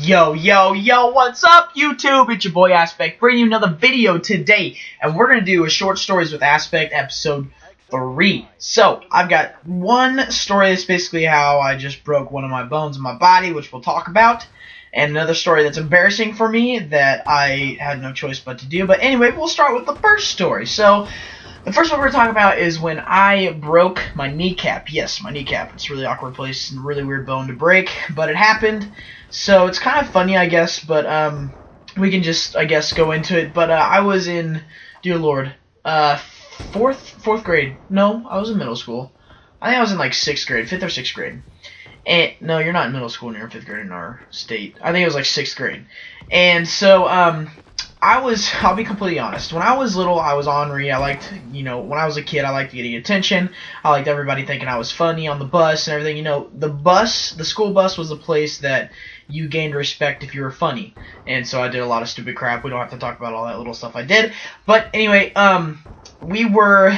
Yo, what's up, YouTube? It's your boy Aspect, bringing you another video today, and we're going to do a short stories with Aspect episode 3. So, I've got one story that's basically how I just broke one of my bones in my body, which we'll talk about, and another story that's embarrassing for me that I had no choice but to do. But anyway, we'll start with the first story. So, the first one we're going to talk about is when I broke my kneecap. Yes, my kneecap. It's a really awkward place and a really weird bone to break, but it happened. So it's kind of funny, I guess, but we can just, I guess, go into it. But I was in, dear Lord, fourth grade. No, I was in middle school. I think I was in like 6th grade, 5th or 6th grade. And no, you're not in middle school when you're in 5th grade in our state. I think it was like 6th grade. And so I'll be completely honest. When I was little, I was ornery. I liked, when I was a kid, I liked getting attention. I liked everybody thinking I was funny on the bus and everything. The school bus was the place that you gained respect if you were funny. And so I did a lot of stupid crap. We don't have to talk about all that little stuff I did. But anyway, we were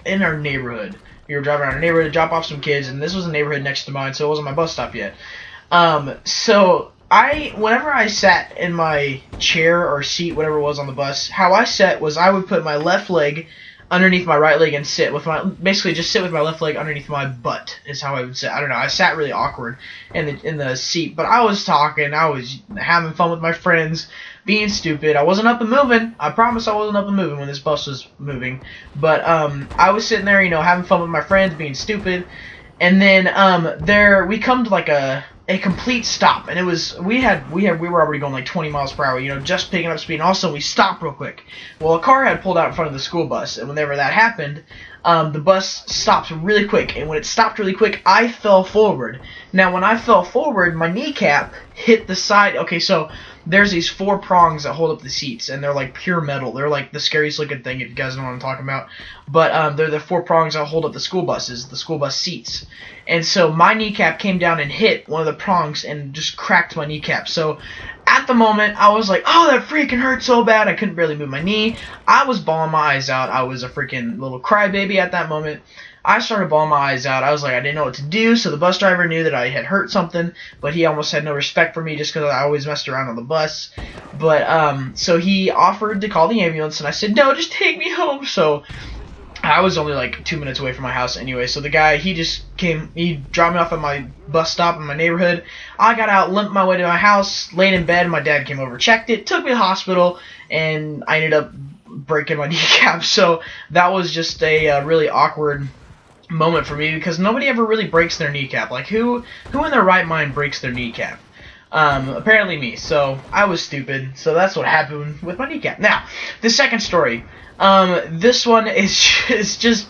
in our neighborhood. We were driving around our neighborhood to drop off some kids, and this was a neighborhood next to mine, so it wasn't my bus stop yet. So whenever I sat in my chair or seat, whatever it was on the bus, how I sat was I would put my left leg underneath my right leg and basically just sit with my left leg underneath my butt is how I would sit. I don't know, I sat really awkward in the seat, but I was talking, I was having fun with my friends, being stupid. I wasn't up and moving. I promise I wasn't up and moving when this bus was moving, but I was sitting there, having fun with my friends, being stupid, and then we come to like a complete stop, and it was we were already going like 20 miles per hour, just picking up speed, and also we stopped real quick. Well, a car had pulled out in front of the school bus, and whenever that happened, the bus stopped really quick, and when it stopped really quick, I fell forward. Now, when I fell forward, my kneecap hit the side. Okay, so there's these 4 prongs that hold up the seats, and they're like pure metal. They're like the scariest looking thing, if you guys know what I'm talking about. But they're the 4 prongs that hold up the school bus seats. And so my kneecap came down and hit one of the prongs and just cracked my kneecap. So at the moment, I was like, oh, that freaking hurt so bad. I couldn't barely move my knee. I was bawling my eyes out. I was a freaking little crybaby at that moment. I started bawling my eyes out. I was like, I didn't know what to do, so the bus driver knew that I had hurt something, but he almost had no respect for me just because I always messed around on the bus. But, so he offered to call the ambulance, and I said, no, just take me home. So I was only like 2 minutes away from my house anyway, so the guy, he dropped me off at my bus stop in my neighborhood. I got out, limped my way to my house, laid in bed. My dad came over, checked it, took me to the hospital, and I ended up breaking my kneecap. So that was just a really awkward moment for me, because nobody ever really breaks their kneecap. Like, who in their right mind breaks their kneecap? Apparently me. So I was stupid. So that's what happened with my kneecap. Now, the second story. This one is just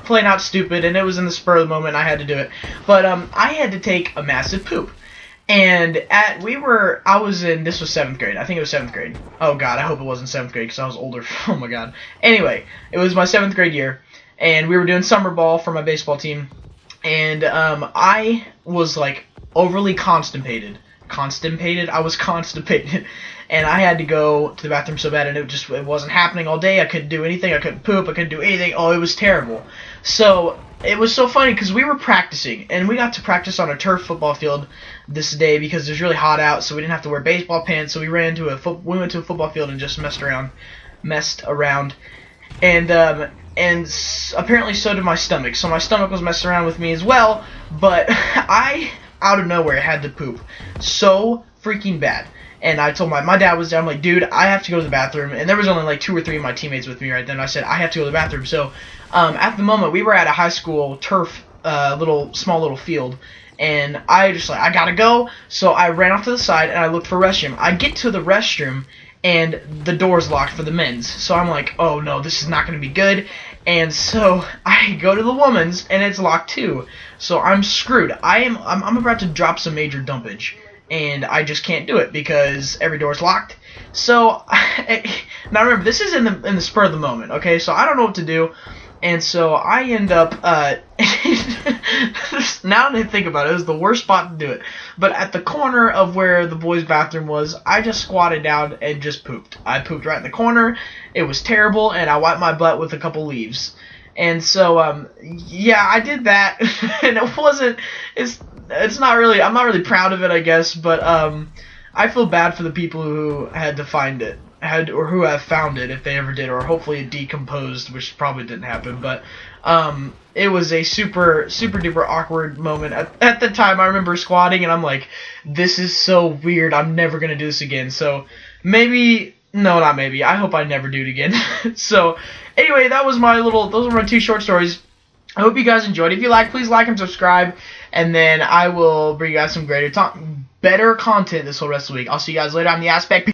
plain out stupid, and it was in the spur of the moment. I had to do it. But I had to take a massive poop. And this was 7th grade. I think it was 7th grade. Oh god, I hope it wasn't 7th grade because I was older. Oh my god. Anyway, it was my 7th grade year, and we were doing summer ball for my baseball team, and I was like overly constipated. I was constipated, and I had to go to the bathroom so bad, and it wasn't happening all day. I couldn't do anything. I couldn't poop. I couldn't do anything. Oh, it was terrible. So it was so funny because we were practicing, and we got to practice on a turf football field this day because it was really hot out, so we didn't have to wear baseball pants. So we went to a football field and just messed around, and apparently so did my stomach. So my stomach was messing around with me as well, but I, out of nowhere, had to poop so freaking bad. And I told my dad was there. I'm like, dude, I have to go to the bathroom. And there was only like 2 or 3 of my teammates with me right then. I said, I have to go to the bathroom. So at the moment, we were at a high school turf, small little field. And I gotta go. So I ran off to the side and I looked for a restroom. I get to the restroom and the door's locked for the men's. So I'm like, oh no, this is not going to be good. And so I go to the women's and it's locked too. So I'm screwed. I'm about to drop some major dumpage. And I just can't do it because every door's locked. So now remember, this is in the spur of the moment, okay? So I don't know what to do, and so I end up now that I think about it, it was the worst spot to do it. But at the corner of where the boys' bathroom was, I just squatted down and just pooped. I pooped right in the corner. It was terrible, and I wiped my butt with a couple leaves. And so yeah, I did that, and it wasn't. It's not really. I'm not really proud of it, I guess, but I feel bad for the people who had to find it, or who have found it, if they ever did, or hopefully it decomposed, which probably didn't happen. But it was a super duper awkward moment at the time. I remember squatting, and I'm like, this is so weird. I'm never gonna do this again. So maybe. No, not maybe. I hope I never do it again. So, anyway, those were my 2 short stories. I hope you guys enjoyed. If you like, please like and subscribe, and then I will bring you guys some better content this whole rest of the week. I'll see you guys later on The Aspect. Peace.